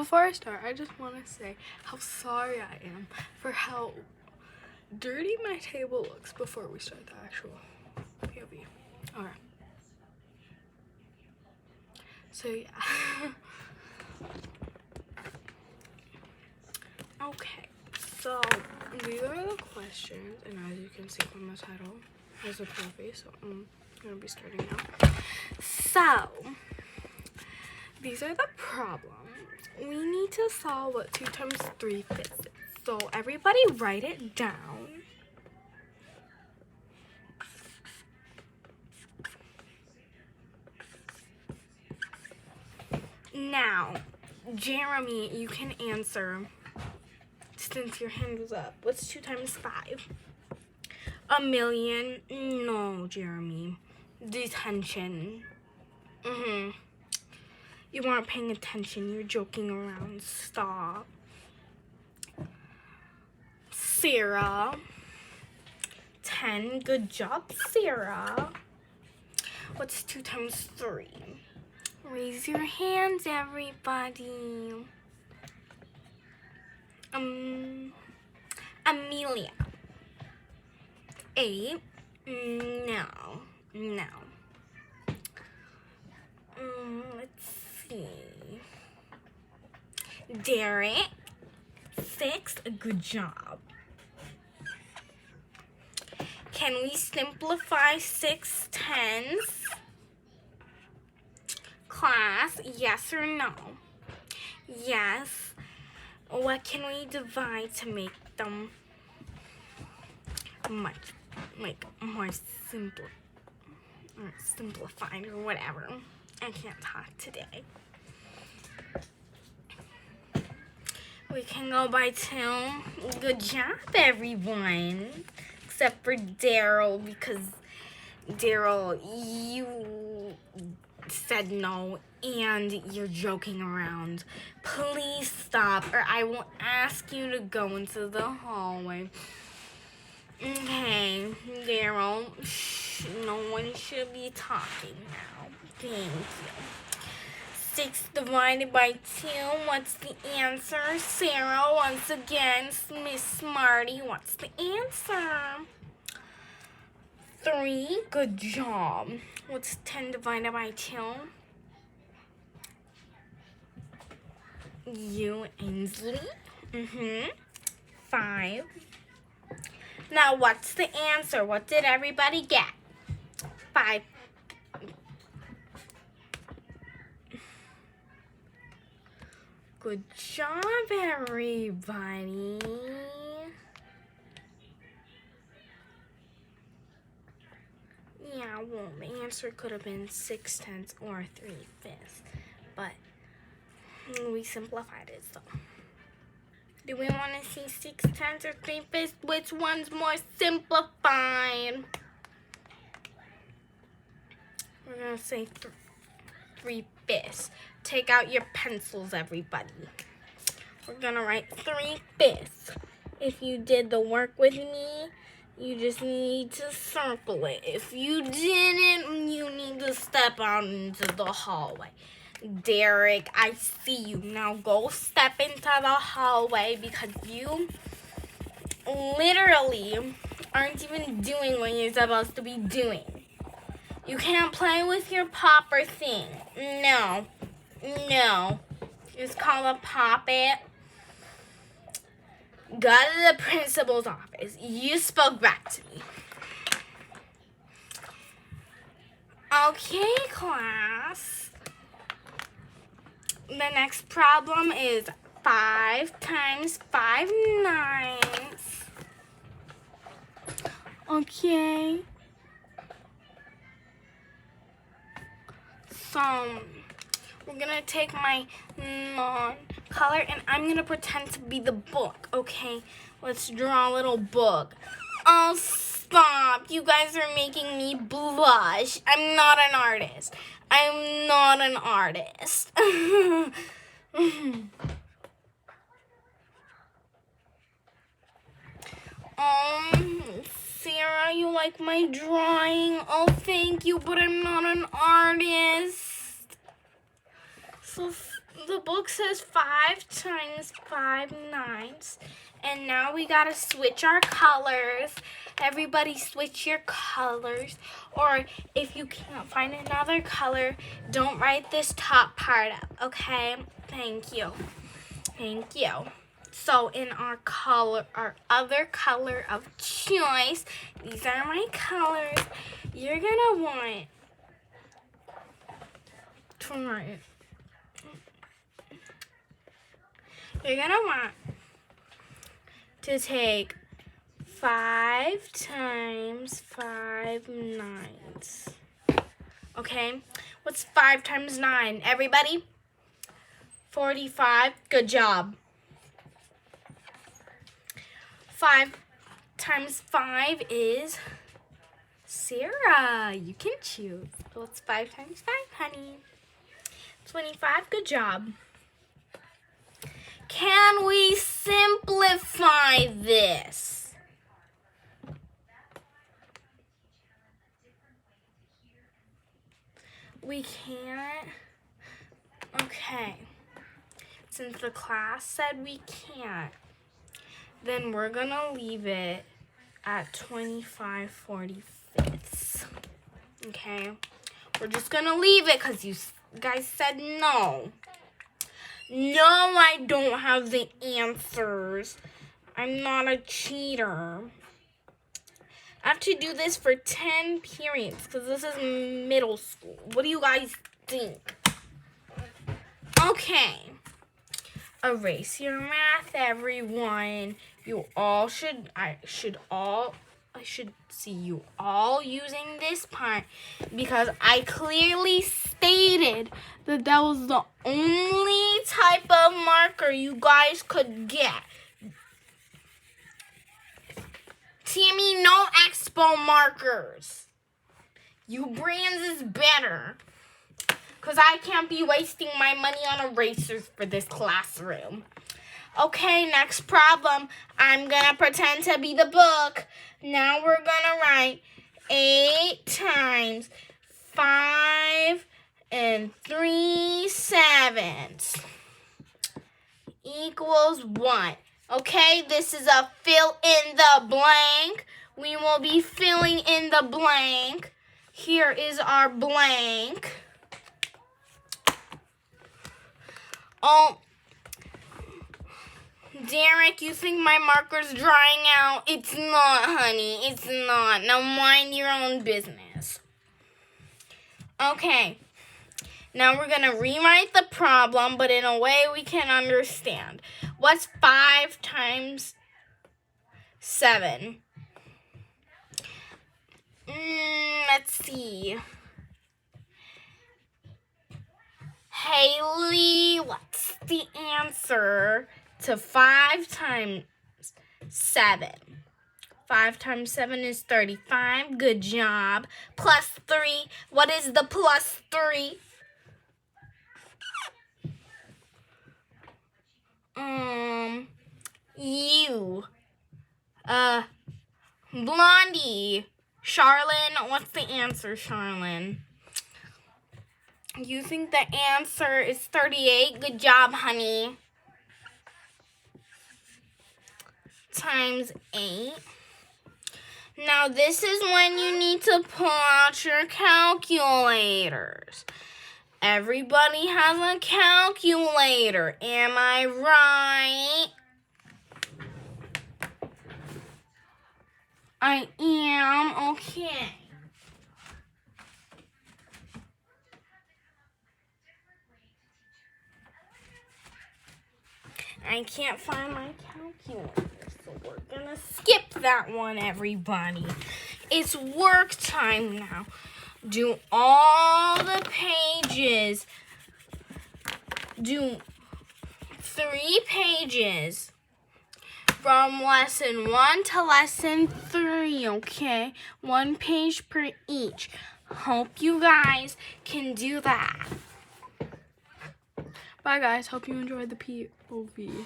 Before I start, I just want to say how sorry I am for how dirty my table looks before we start the actual POV. Alright. So yeah. Okay, so these are the questions, and as you can see from the title, there's a POV, so I'm going to be starting now. So, these are the problems. We need to solve what 2 times 3 fits. So everybody write it down. Now, Jeremy, you can answer since your hand was up. What's 2 times 5? 1,000,000. No, Jeremy. Detention. You weren't paying attention. You're joking around. Stop. Sarah. 10. Good job, Sarah. What's 2 times 3? Raise your hands, everybody. Amelia. 8. No. Let's see. Derek. 6. Good job. Can we simplify 6 tens? Class, yes or no? Yes. What can we divide to make them more simple or simplified or whatever? I can't talk today. We can go by 2. Good job, everyone. Except for Daryl, because Daryl, you said no and you're joking around. Please stop or I will ask you to go into the hallway. Okay, Daryl, no one should be talking now. Thank you. 6 divided by 2, what's the answer? Sarah, once again, Miss Smarty, what's the answer? 3, good job. What's 10 divided by 2? You, Ainsley. 5. Now, what's the answer? What did everybody get? 5. Good job, everybody. Yeah, well, the answer could have been 6 tenths or 3 fifths, but we simplified it, so. Do we want to see 6 tenths or 3 fifths? Which one's more simplified? We're going to say 3 fifths. Take out your pencils, everybody. We're going to write 3 fifths. If you did the work with me, you just need to circle it. If you didn't, you need to step out into the hallway. Derek, I see you. Now go step into the hallway because you literally aren't even doing what you're supposed to be doing. You can't play with your popper thing. No. It's called a poppet. Go to the principal's office. You spoke back to me. Okay, class. The next problem is 5 times 5 ninths. Okay. So, we're going to take my non-color and I'm going to pretend to be the book, okay? Let's draw a little book. Oh, stop. You guys are making me blush. I'm not an artist. Sarah, you like my drawing? Oh, thank you, but I'm not an artist. So the book says 5 times 5 nines. And now we gotta switch our colors. Everybody switch your colors. Or if you can't find another color, don't write this top part up, okay? Thank you. Thank you. So in our other color of choice, these are my colors. You're gonna want to write. You're gonna want to take 5 times 5 nines. Okay? What's 5 times 9? Everybody? 45. Good job. 5 times 5 is Sarah. You can choose. What's 5 times 5, honey? 25. Good job. Can we simplify this? We can't. Okay. Since the class said we can't, then we're gonna leave it at 25/45. Okay? We're just gonna leave it because you guys said no. No, I don't have the answers. I'm not a cheater. I have to do this for 10 periods because this is middle school. What do you guys think? Okay. Erase your math, everyone. I should see you all using this part because I clearly stated that that was the only type of marker you guys could get. Tammy, no expo markers. You brands is better. Because I can't be wasting my money on erasers for this classroom. Okay, next problem. I'm going to pretend to be the book. Now we're going to write 8 times 5 and 3/7 equals 1. Okay, this is a fill in the blank. We will be filling in the blank. Here is our blank. Oh, Derek, you think my marker's drying out? It's not, honey. It's not. Now mind your own business. Okay. Now we're going to rewrite the problem, but in a way we can understand. What's 5 times 7? Let's see. Haley, what's the answer to 5 times 7? 5 times 7 is 35. Good job. Plus 3. What is the plus 3? You. Blondie. Charlene, what's the answer, Charlene? You think the answer is 38? Good job, honey. Times 8. Now, this is when you need to pull out your calculators. Everybody has a calculator. Am I right? I am. Okay. I can't find my calculator, so we're gonna skip that one, everybody. It's work time now. Do all the pages. Do 3 pages from lesson 1 to lesson 3, okay? 1 page per each. Hope you guys can do that. Bye, guys. Hope you enjoyed the POV.